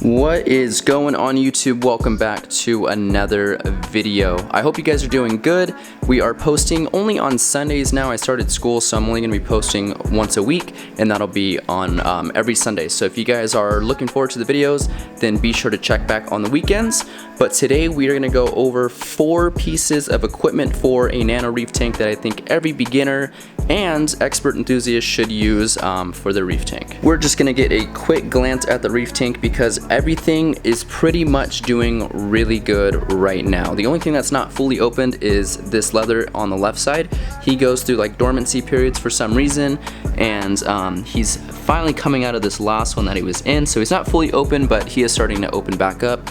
What is going on YouTube? Welcome back to another video. I hope you guys are doing good. We are posting only on Sundays now. I started school, so I'm only going to be posting once a week, and that'll be on every Sunday. So if you guys are looking forward to the videos, then be sure to check back on the weekends. But today we are going to go over 4 pieces of equipment for a Nano Reef tank that I think every beginner and expert enthusiast should use for the reef tank. We're just going to get a quick glance at the reef tank because everything is pretty much doing really good right now. The only thing that's not fully opened is this leather on the left side. He goes through like dormancy periods for some reason, and he's finally coming out of this last one that he was in, so he's not fully open, but he is starting to open back up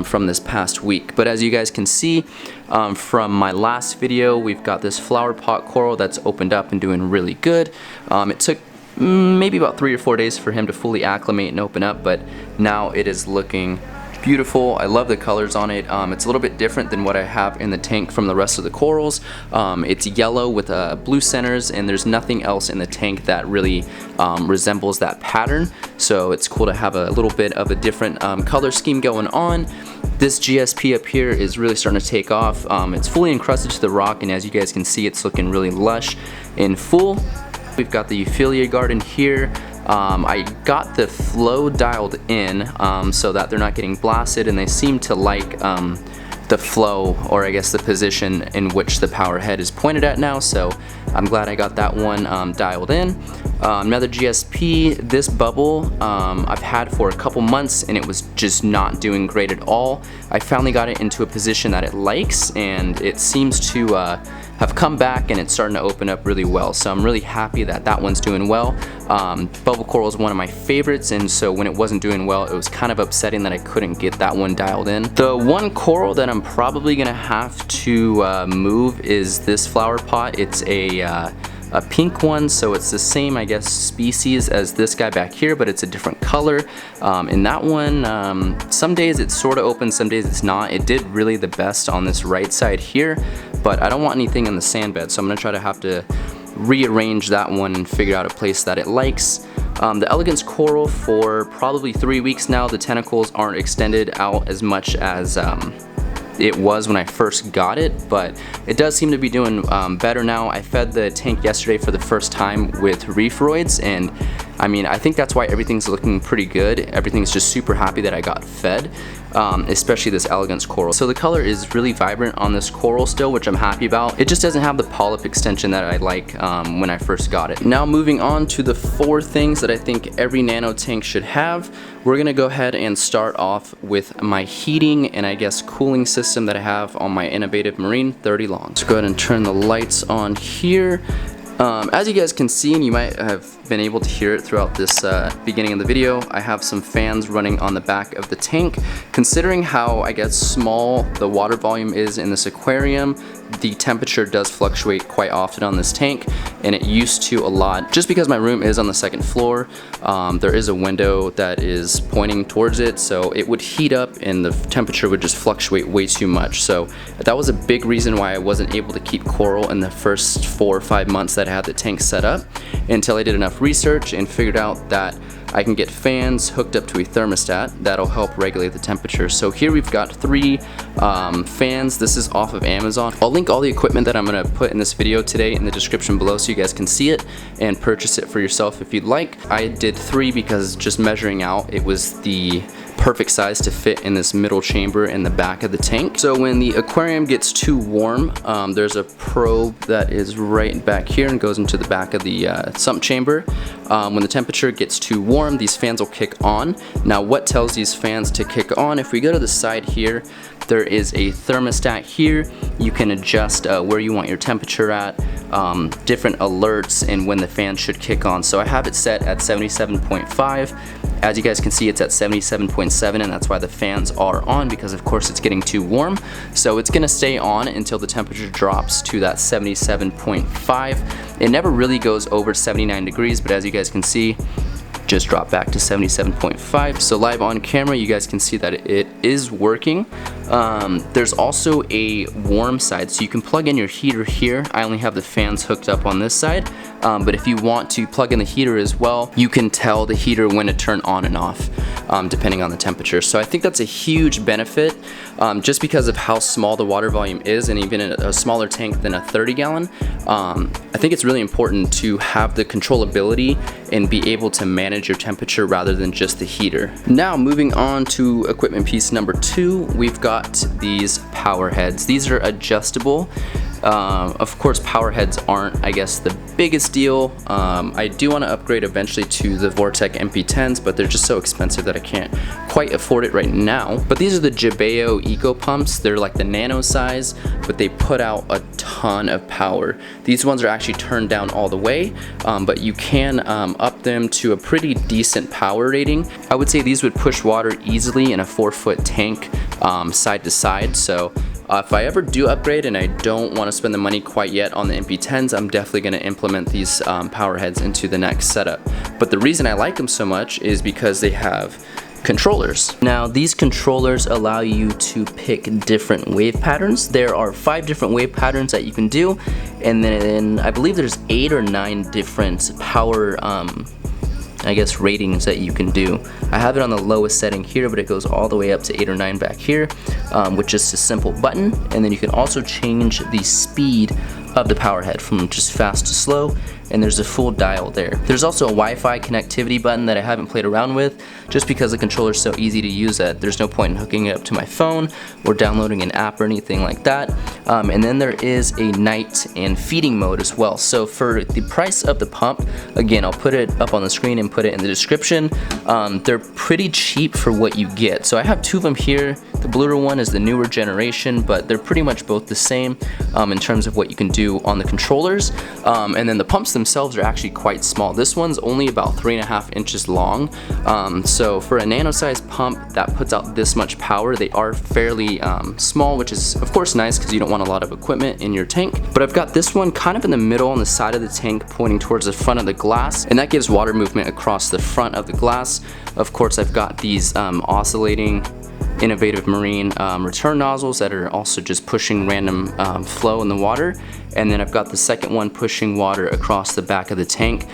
from this past week. But as you guys can see from my last video, we've got this flower pot coral that's opened up and doing really good. It took maybe about 3 or 4 days for him to fully acclimate and open up, but now it is looking beautiful. I love the colors on it. It's a little bit different than what I have in the tank from the rest of the corals. It's yellow with blue centers, and there's nothing else in the tank that really resembles that pattern, so it's cool to have a little bit of a different color scheme going on. This GSP up here is really starting to take off. It's fully encrusted to the rock, and as you guys can see, it's looking really lush and full. We've got the Euphilia garden here. I got the flow dialed in so that they're not getting blasted, and they seem to like the flow, or I guess the position in which the power head is pointed at now, so I'm glad I got that one dialed in. Another GSP, this bubble I've had for a couple months and it was just not doing great at all. I finally got it into a position that it likes, and it seems to have come back and it's starting to open up really well, so I'm really happy that that one's doing well. Bubble coral is one of my favorites, and so when it wasn't doing well, it was kind of upsetting that I couldn't get that one dialed in. The one coral that I'm probably gonna have to move is this flower pot. It's a pink one, so it's the same, I guess, species as this guy back here, but it's a different color. In that one, some days it's sort of open, some days it's not. It did really the best on this right side here, but I don't want anything in the sand bed, so I'm gonna try to have to rearrange that one and figure out a place that it likes. The elegance coral, for probably 3 weeks now, the tentacles aren't extended out as much as it was when I first got it, but it does seem to be doing better now. I fed the tank yesterday for the first time with Reefroids, and I mean, I think that's why everything's looking pretty good. Everything's just super happy that I got fed, especially this elegance coral. So the color is really vibrant on this coral still, which I'm happy about. It just doesn't have the polyp extension that I like when I first got it. Now moving on to the 4 things that I think every nano tank should have. We're gonna go ahead and start off with my heating and I guess cooling system that I have on my Innovative Marine 30 long. Let's go ahead and turn the lights on here. As you guys can see, and you might have been able to hear it throughout this beginning of the video, I have some fans running on the back of the tank. Considering how, I guess, small the water volume is in this aquarium, the temperature does fluctuate quite often on this tank, and it used to a lot. Just because my room is on the 2nd floor, there is a window that is pointing towards it, so it would heat up and the temperature would just fluctuate way too much. So that was a big reason why I wasn't able to keep coral in the first 4 or 5 months that I had the tank set up, until I did enough research and figured out that I can get fans hooked up to a thermostat that'll help regulate the temperature. So here we've got 3 fans. This is off of Amazon. I'll link all the equipment that I'm gonna put in this video today in the description below so you guys can see it and purchase it for yourself if you'd like. I did 3 because just measuring out, it was the perfect size to fit in this middle chamber in the back of the tank. So when the aquarium gets too warm, there's a probe that is right back here and goes into the back of the sump chamber. When the temperature gets too warm, these fans will kick on. Now what tells these fans to kick on? If we go to the side here, there is a thermostat here. You can adjust where you want your temperature at, different alerts, and when the fan should kick on. So I have it set at 77.5. As you guys can see, it's at 77.7, and that's why the fans are on, because of course it's getting too warm. So it's gonna stay on until the temperature drops to that 77.5. It never really goes over 79 degrees, but as you guys can see, just dropped back to 77.5. So live on camera, you guys can see that it is working. There's also a warm side, so you can plug in your heater here. I only have the fans hooked up on this side, but if you want to plug in the heater as well, you can tell the heater when to turn on and off. depending on the temperature. So I think that's a huge benefit just because of how small the water volume is, and even in a smaller tank than a 30 gallon. I think it's really important to have the controllability and be able to manage your temperature rather than just the heater. Now moving on to equipment piece number 2, we've got these power heads. These are adjustable. Of course, power heads aren't, I guess, the biggest deal. I do want to upgrade eventually to the Vortec MP10s, but they're just so expensive that I can't quite afford it right now. But these are the Jabeo Eco Pumps. They're like the nano size, but they put out a ton of power. These ones are actually turned down all the way, but you can up them to a pretty decent power rating. I would say these would push water easily in a 4-foot tank side to side. So if I ever do upgrade and I don't want to spend the money quite yet on the MP10s, I'm definitely going to implement these power heads into the next setup. But the reason I like them so much is because they have controllers. Now these controllers allow you to pick different wave patterns. There are 5 different wave patterns that you can do, and then I believe there's 8 or 9 different power I guess ratings that you can do. I have it on the lowest setting here, but it goes all the way up to 8 or 9 back here, with just a simple button. And then you can also change the speed of the power head from just fast to slow, and there's a full dial there. There's also a Wi-Fi connectivity button that I haven't played around with, just because the controller is so easy to use that there's no point in hooking it up to my phone or downloading an app or anything like that. And then there is a night and feeding mode as well. So for the price of the pump, again, I'll put it up on the screen and put it in the description. They're pretty cheap for what you get. So I have 2 of them here. The bluer one is the newer generation, but they're pretty much both the same in terms of what you can do on the controllers. And then the pumps themselves are actually quite small. This one's only about 3.5 inches long. So for a nano sized pump that puts out this much power, they are fairly small, which is of course nice because you don't want a lot of equipment in your tank. But I've got this one kind of in the middle on the side of the tank, pointing towards the front of the glass, and that gives water movement across the front of the glass. Of course, I've got these oscillating Innovative Marine return nozzles that are also just pushing random flow in the water. And then I've got the second one pushing water across the back of the tank.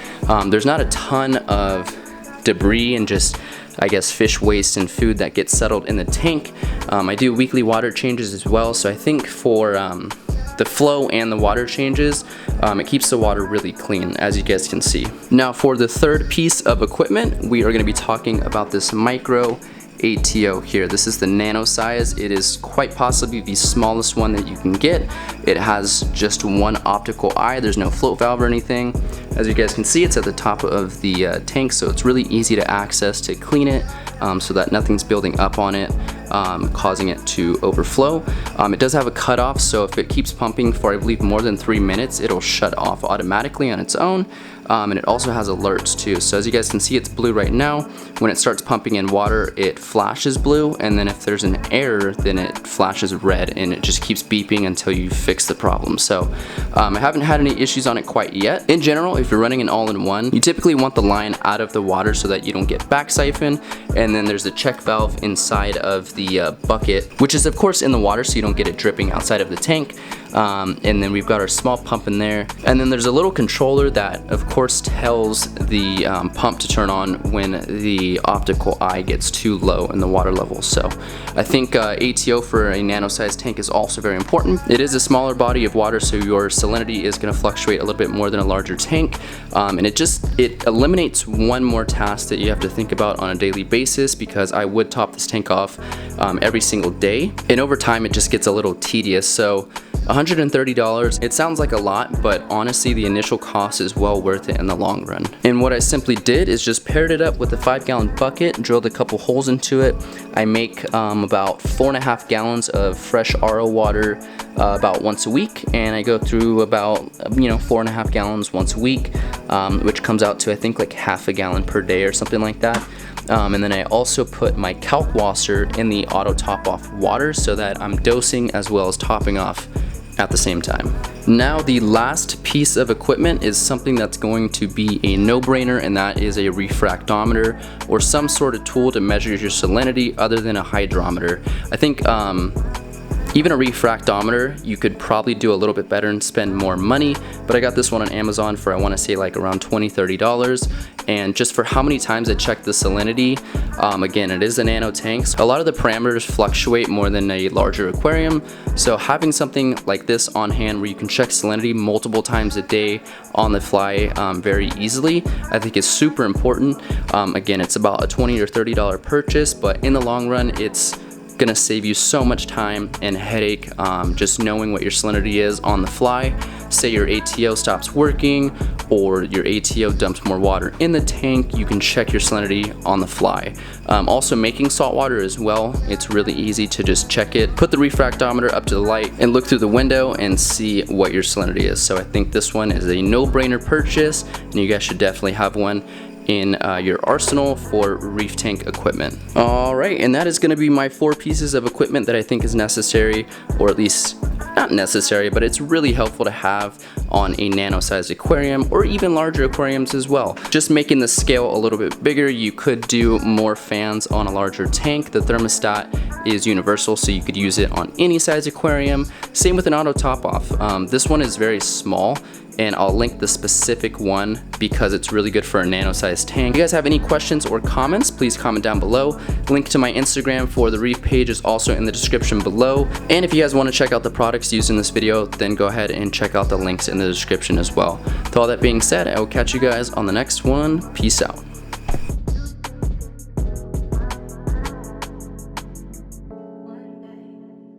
There's not a ton of debris and just, I guess, fish waste and food that gets settled in the tank. I do weekly water changes as well, so I think for the flow and the water changes, it keeps the water really clean, as you guys can see. Now for the third piece of equipment, we are going to be talking about this micro ATO here. This is the nano size. It is quite possibly the smallest one that you can get. It has just one optical eye. There's no float valve or anything. As you guys can see, it's at the top of the tank, so it's really easy to access to clean it so that nothing's building up on it, causing it to overflow. It does have a cutoff, so if it keeps pumping for I believe more than 3 minutes, it'll shut off automatically on its own. And it also has alerts too. So as you guys can see, it's blue right now. When it starts pumping in water, it flashes blue, and then if there's an error, then it flashes red, and it just keeps beeping until you fix the problem. So I haven't had any issues on it quite yet. In general, if you're running an all-in-one, you typically want the line out of the water so that you don't get back siphon. And then there's a check valve inside of the bucket, which is of course in the water, so you don't get it dripping outside of the tank. And then we've got our small pump in there, and then there's a little controller that of course tells the pump to turn on when the optical eye gets too low in the water level. So I think ATO for a nano sized tank is also very important. It is a smaller body of water, so your salinity is going to fluctuate a little bit more than a larger tank, and it eliminates one more task that you have to think about on a daily basis, because I would top this tank off every single day, and over time it just gets a little tedious. So $130, it sounds like a lot, but honestly the initial cost is well worth it in the long run. And what I simply did is just paired it up with a 5-gallon bucket, drilled a couple holes into it. I make about 4.5 gallons of fresh RO water about once a week, and I go through about 4.5 gallons once a week, which comes out to I think like half a gallon per day or something like that. And then I also put my calc washer in the auto top off water so that I'm dosing as well as topping off at the same time. Now the last piece of equipment is something that's going to be a no-brainer, and that is a refractometer, or some sort of tool to measure your salinity other than a hydrometer. I think Even a refractometer, you could probably do a little bit better and spend more money, but I got this one on Amazon for, I want to say, like around $20–30. And just for how many times I checked the salinity, again, it is a nano tank, so a lot of the parameters fluctuate more than a larger aquarium. So having something like this on hand where you can check salinity multiple times a day on the fly very easily, I think is super important. Again, it's about a $20 or $30 purchase, but in the long run, it's gonna save you so much time and headache just knowing what your salinity is on the fly. Say your ATO stops working or your ATO dumps more water in the tank, you can check your salinity on the fly. Also making salt water as well, it's really easy to just check it. Put the refractometer up to the light and look through the window and see what your salinity is. So I think this one is a no-brainer purchase, and you guys should definitely have one in your arsenal for reef tank equipment. Alright, and that is going to be my 4 pieces of equipment that I think is necessary, or at least not necessary, but it's really helpful to have on a nano-sized aquarium or even larger aquariums as well. Just making the scale a little bit bigger, you could do more fans on a larger tank. The thermostat is universal, so you could use it on any size aquarium. Same with an auto top-off. This one is very small, and I'll link the specific one because it's really good for a nano-sized tank. If you guys have any questions or comments, please comment down below. Link to my Instagram for the reef page is also in the description below. And if you guys want to check out the products used in this video, then go ahead and check out the links in the description as well. With all that being said, I will catch you guys on the next one. Peace out.